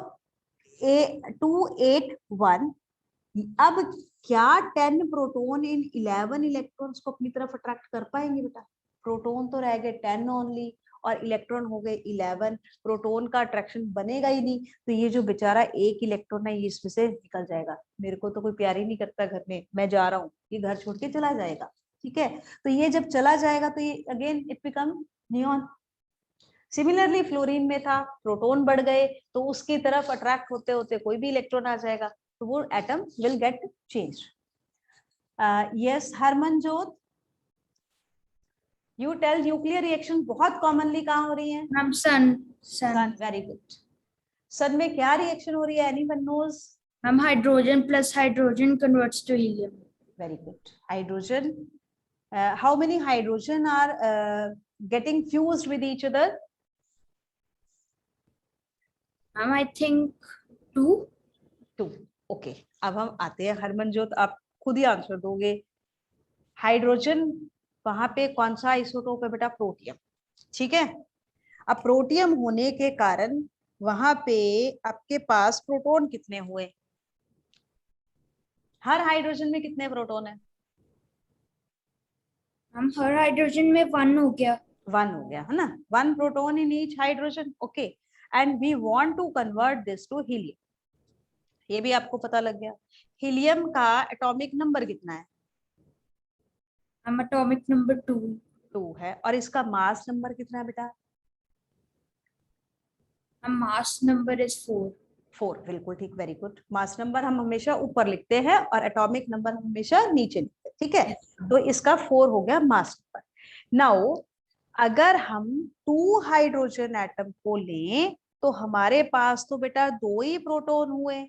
2 8 1. अब क्या 10 प्रोटॉन इन 11 इलेक्ट्रॉन्स को अपनी तरफ अट्रैक्ट कर पाएंगे बेटा? प्रोटॉन तो रह गए 10 ओनली, और इलेक्ट्रॉन हो गए 11, प्रोटॉन का अट्रैक्शन बनेगा ही नहीं, तो ये जो बेचारा एक इलेक्ट्रॉन है ये इसमें से निकल जाएगा, मेरे को तो कोई प्यार ही नहीं करता घर में, मैं जा रहा हूँ, ये घर छोड़ के चला जाएगा। ठीक है, तो ये जब चला जाएगा तो ये again it become neon. Similarly fluorine में था, प्रोटॉन बढ़ गए तो उसकी तरफ अट्रैक्ट होते होते कोई भी इलेक्ट्रॉन आ जाएगा, तो वो atom will get change. Yes Harmanjot, you tell, nuclear reaction बहुत कॉमनली कहाँ हो रही है? Ma'am sun. Very good. Sun में क्या रिएक्शन हो रही है? Anyone knows? Ma'am hydrogen plus hydrogen converts to helium. Very good. Hydrogen, how many hydrogen are getting fused with each other? Ma'am I think 2। Okay, अब हम आते हैं हरमनजोत, आप खुद ही आंसर दोगे। हाइड्रोजन वहां पे कौन सा आइसोटोप है बेटा? प्रोटियम। ठीक है, अब प्रोटियम होने के कारण वहां पे आपके पास प्रोटॉन कितने हुए? हर हाइड्रोजन में कितने प्रोटॉन है? हम हर हाइड्रोजन में 1 हो गया। 1 हो गया है ना, 1 proton in each hydrogen. Okay, and we want to convert this to helium, ये भी आपको पता लग गया। हीलियम का एटॉमिक नंबर कितना है? हम एटॉमिक नंबर 2 है, और इसका मास नंबर कितना है बेटा? हम मास नंबर इज 4। बिल्कुल ठीक, वेरी गुड। मास नंबर हम हमेशा ऊपर लिखते हैं और एटॉमिक नंबर हमेशा नीचे लिखते हैं। ठीक है, तो इसका 4 हो गया मास नंबर। नाउ अगर हम 2 हाइड्रोजन एटम को लें तो हमारे पास तो बेटा 2 ही प्रोटॉन हुए।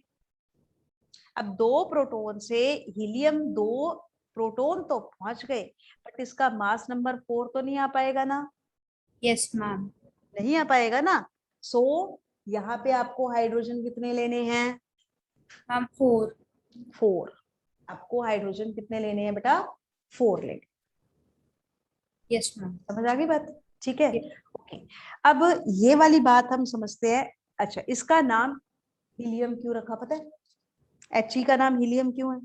अब 2 प्रोटॉन से हीलियम 2 प्रोटॉन तो पहुंच गए, बट इसका मास नंबर 4 तो नहीं आ पाएगा ना? यस मैम, नहीं आ पाएगा ना। सो यहाँ पे आपको हाइड्रोजन कितने लेने हैं? मैम 4। आपको हाइड्रोजन कितने लेने हैं बेटा? 4 लेने। यस मैम, समझ आ गई बात? ठीक है, ओके। अब ये वाली बात हम समझते हैं। अच्छा, इसका नाम हीलियम क्यों रखा पता है? He का नाम हीलियम क्यों है?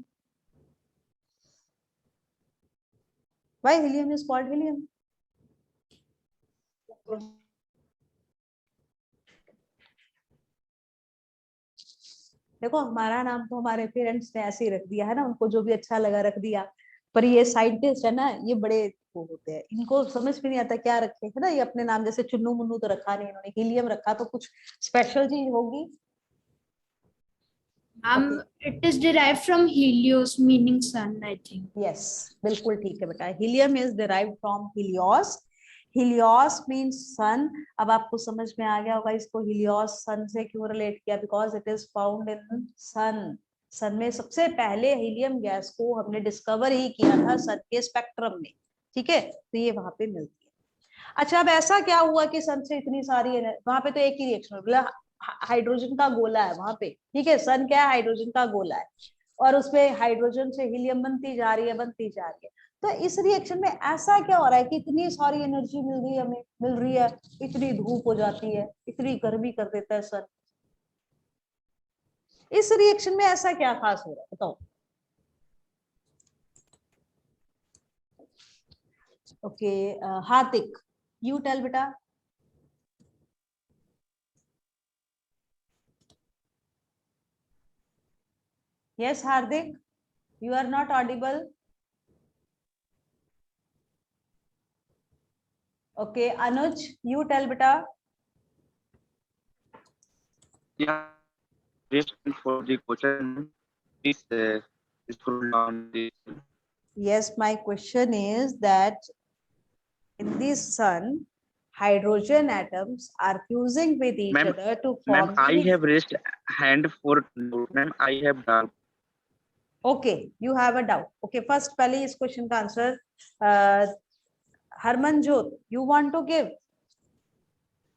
Why helium is called helium? देखो, हमारा नाम तो हमारे पेरेंट्स ने ऐसे ही रख दिया है ना, उनको जो भी अच्छा लगा रख दिया, पर ये साइंटिस्ट है ना, ये बड़े वो होते हैं, इनको समझ भी नहीं आता क्या रखे है ना, ये अपने नाम जैसे चुन्नू मुन्नू तो रखा नहीं इन्होंने, हीलियम रखा तो कुछ स्पेशल चीज होगी। it is derived from helios meaning sun, I think. Yes, बिल्कुल ठीक है बेटा, helium is derived from helios. Helios means sun. अब आपको समझ में आ गया होगा इसको हीलियोस सन से क्यों रिलेट किया, because it is found in sun. Sun में सबसे पहले हीलियम गैस को हमने डिस्कवर ही किया था सन के स्पेक्ट्रम में। ठीक है, तो ये वहां पे मिलती है। अच्छा, अब ऐसा क्या हुआ कि सन से इतनी सारी वहां पे तो एक ही रिएक्शन मतलब हाइड्रोजन का गोला है वहां पे। ठीक है, सन क्या है? हाइड्रोजन का गोला है, और उसमें हाइड्रोजन से हीलियम बनती जा रही है। तो इस रिएक्शन में ऐसा क्या हो रहा है कि इतनी सारी एनर्जी मिल रही है हमें, मिल रही है, इतनी धूप हो जाती है, इतनी गर्मी कर देता है सन। इस रिएक्शन में ऐसा क्या खास हो रहा है बताओ? ओके, हार्दिक, यू टेल बेटा। Yes, Hardik, you are not audible. Okay, Anuj, you tell beta. Yeah, for the question, please scroll down this. Yes, my question is that in this sun, hydrogen atoms are fusing with each other to form. Ma'am, I have raised hand for ma'am. I have doubt. Okay, you have a doubt. Okay, first पहले इस क्वेश्चन का answer Harmanjot, you want to give?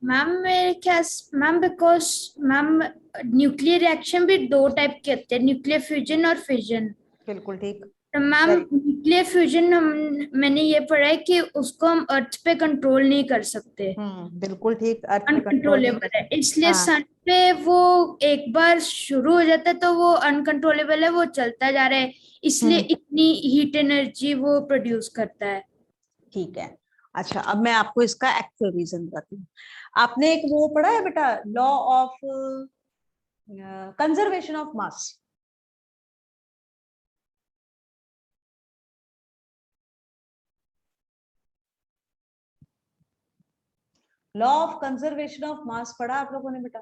Ma'am मेरे ख्याल ma'am because ma'am nuclear reaction भी 2 टाइप के होते हैं, न्यूक्लियर फ्यूजन और फिजन। बिल्कुल ठीक। तो मैम न्यूक्लियर फ्यूजन मैंने ये पढ़ा है कि उसको हम अर्थ पे कंट्रोल नहीं कर सकते। बिल्कुल ठीक, अनकंट्रोलेबल है, इसलिए सन पे वो एक बार शुरू हो जाता है तो वो अनकंट्रोलेबल है, वो चलता जा रहा है, इसलिए इतनी हीट एनर्जी वो प्रोड्यूस करता है। ठीक है, अच्छा, अब मैं आपको इसका एक्चुअल रीजन बताती हूँ। आपने एक वो पढ़ा है बेटा, law of conservation of mass? Law of conservation of mass पढ़ा आप लोगों ने बेटा?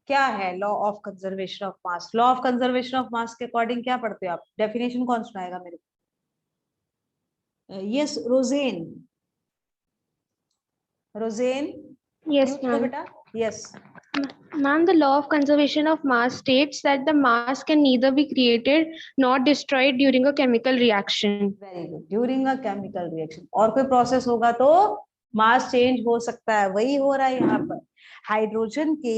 क्या है law of conservation of mass? Law of conservation of mass के अकॉर्डिंग क्या पढ़ते हो आप? डेफिनेशन कौन सुनाएगा मेरे को? Yes Rosen, Rosen Yes, use करो ma'am. बेटा। Yes Ma'am, the law of conservation of mass states that the mass can neither be created nor destroyed during a chemical reaction. Very good, during a chemical reaction. और कोई प्रोसेस होगा तो मास चेंज हो सकता है, वही हो रहा है यहाँ पर। हाइड्रोजन के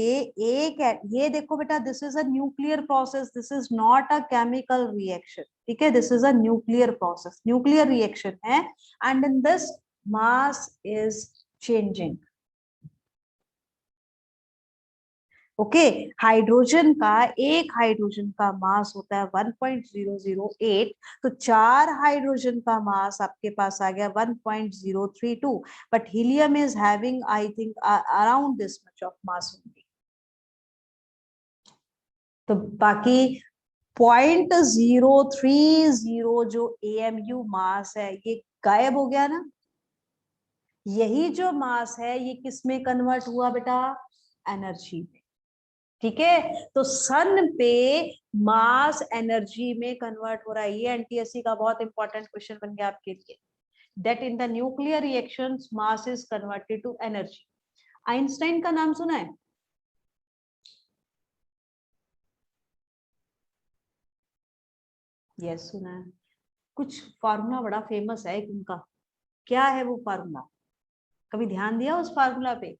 एक, ये देखो बेटा, this is a nuclear process, this is not a chemical reaction, ठीक है? This is a nuclear process, nuclear reaction है, and in this mass is changing. Okay, hydrogen का, एक हाइड्रोजन का मास होता है 1.008, तो 4 हाइड्रोजन का मास आपके पास आ गया 1.032, but helium is having I think around this much of mass only. तो बाकी 0.030 जो AMU मास है ये गायब हो गया ना। यही जो मास है ये किस में कन्वर्ट हुआ बेटा? एनर्जी में, ठीक है? तो सन पे मास एनर्जी में कन्वर्ट हो रहा है। ये NTSC का बहुत इंपॉर्टेंट क्वेश्चन बन गया आपके लिए, that in the nuclear reactions mass is converted to energy. Einstein का नाम सुना है? यस सुना है। कुछ फार्मूला बड़ा फेमस है उनका, क्या है वो फार्मूला? कभी ध्यान दिया उस फार्मूला पे?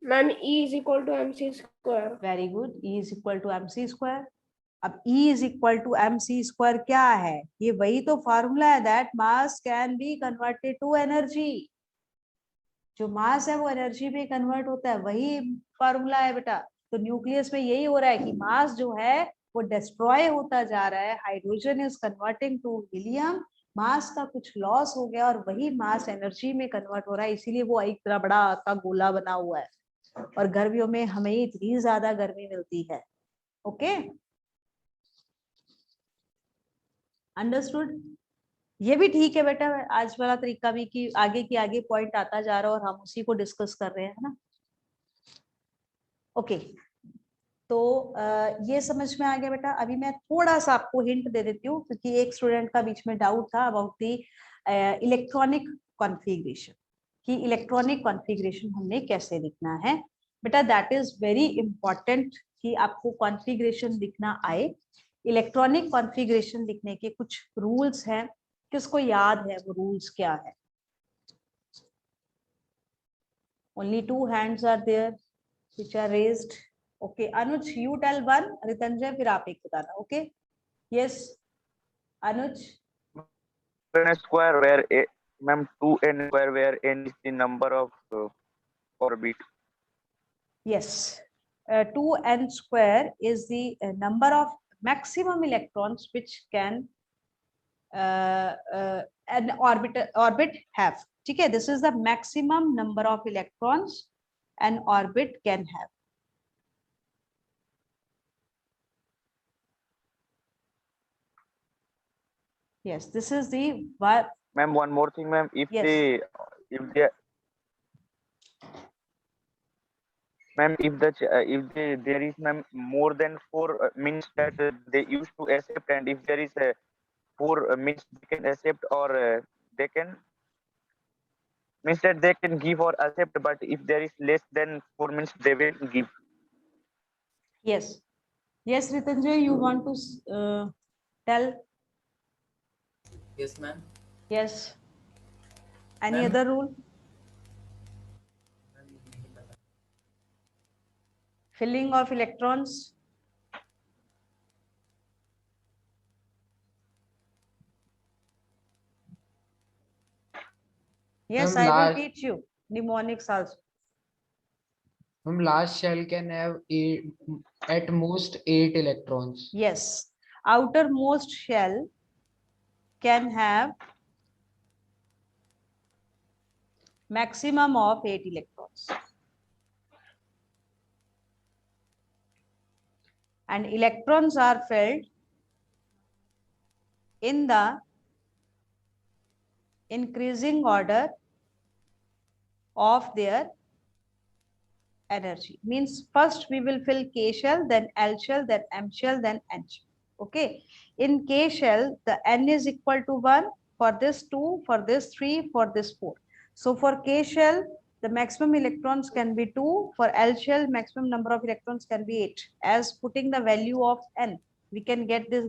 Ma'am, E is equal to mc square. Very good, E is equal to MC square. अब E is equal to MC square क्या है? ये वही तो फार्मूला है, that mass can be converted to energy. जो मास है वो एनर्जी में कन्वर्ट होता है, वही फार्मूला है बेटा। तो न्यूक्लियस में यही हो रहा है कि मास जो है वो डिस्ट्रॉय होता जा रहा है, hydrogen is converting to helium, mass का कुछ लॉस हो गया और वही मास एनर्जी में कन्वर्ट हो रहा है, इसीलिए वो एक तरह बड़ा का गोला बना हुआ है। और गर्मियों में हमें इतनी ज्यादा गर्मी मिलती है। Okay, understood? ये भी ठीक है बेटा, आज वाला तरीका भी कि आगे की आगे पॉइंट आता जा रहा है और हम उसी को डिस्कस कर रहे हैं, है ना? ओके, तो ये समझ में आ गया बेटा। अभी मैं थोड़ा सा आपको हिंट दे देती हूँ, क्योंकि एक स्टूडेंट का बीच में डाउट था अबाउट दी इलेक्ट्रॉनिक कॉन्फ़िगरेशन, कि इलेक्ट्रॉनिक कॉन्फ़िगरेशन हमने कैसे लिखना है बेटा। दैट इज वेरी इंपॉर्टेंट कि आपको कॉन्फ़िगरेशन लिखना आए। इलेक्ट्रॉनिक कॉन्फ़िगरेशन लिखने के कुछ रूल्स हैं, किसको याद है वो रूल्स क्या है? Only 2 hands are there which are raised. Okay, Anuj, you tell one. Ritanjay, फिर आप एक बताना. Okay? Yes, Anuj. N square where a, ma'am, 2n square where n is the number of orbit. Yes, 2n square is the number of maximum electrons which can an orbit have. ठीक है, this is the maximum number of electrons an orbit can have. Yes, this is the Ma'am, one more thing, ma'am. If yes. there is, ma'am, more than 4 means that they used to accept, and if there is 4 means they can accept, or they can means that they can give or accept, but if there is less than 4 means they will give. Yes, yes, Ritanjay, you want to tell? Yes, ma'am. Yes. Any other rule? Filling of electrons. Yes, I will teach you mnemonics also. Large shell can have at most 8 electrons. Yes, outermost shell can have maximum of 8 electrons. And electrons are filled in the increasing order of their energy. Means first we will fill K shell, then L shell, then M shell, then N shell. Okay. In K shell, the N is equal to 1, for this 2, for this 3, for this 4. So for K shell, the maximum electrons can be 2. For L shell, maximum number of electrons can be 8. As putting the value of N, we can get this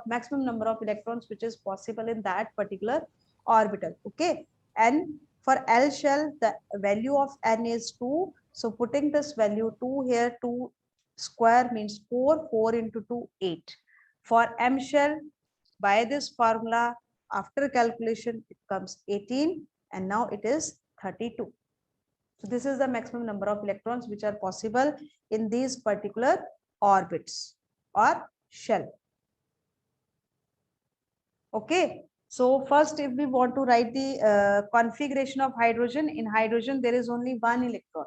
maximum number of electrons which is possible in that particular orbital. Okay. And for L shell, the value of N is 2. So putting this value 2 here, 2 square means 4, 4 into 2, 8. For M shell, by this formula, after calculation, it comes 18, and now it is 32. So this is the maximum number of electrons which are possible in these particular orbits or shell. Okay. So first, if we want to write the configuration of hydrogen, in hydrogen, there is only one electron.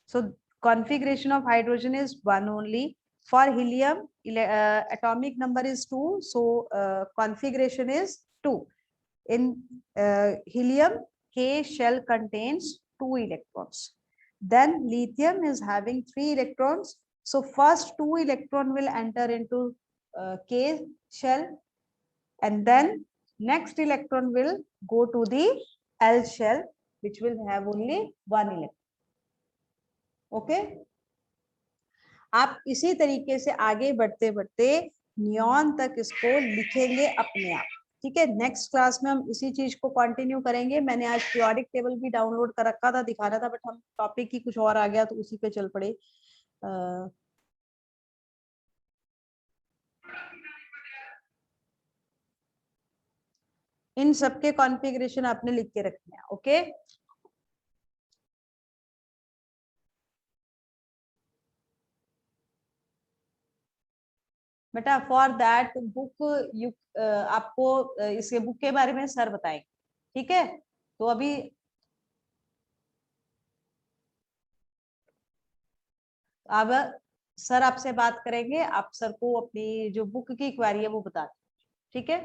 So configuration of hydrogen is 1 only. For helium, atomic number is 2. So configuration is 2. In helium, K shell contains 2 electrons. Then lithium is having 3 electrons. So first 2 electron will enter into K shell, and then next electron will go to the L shell, which will have only 1 electron. Okay आप इसी तरीके से आगे बढ़ते बढ़ते नियॉन तक इसको लिखेंगे अपने आप. ठीक है, नेक्स्ट क्लास में हम इसी चीज को कंटिन्यू करेंगे. मैंने आज पीरियोडिक टेबल भी डाउनलोड कर रखा था, दिखा रहा था, बट हम टॉपिक ही कुछ और आ गया तो उसी पे चल पड़े. इन सबके कॉन्फ़िगरेशन आपने लिख के रखने हैं. ओके बेटा, फॉर दैट बुक यू आपको इसके बुक के बारे में सर बताएंगे. ठीक है, तो अभी अब सर आपसे बात करेंगे, आप सर को अपनी जो बुक की क्वेरी है वो बता दें. ठीक है.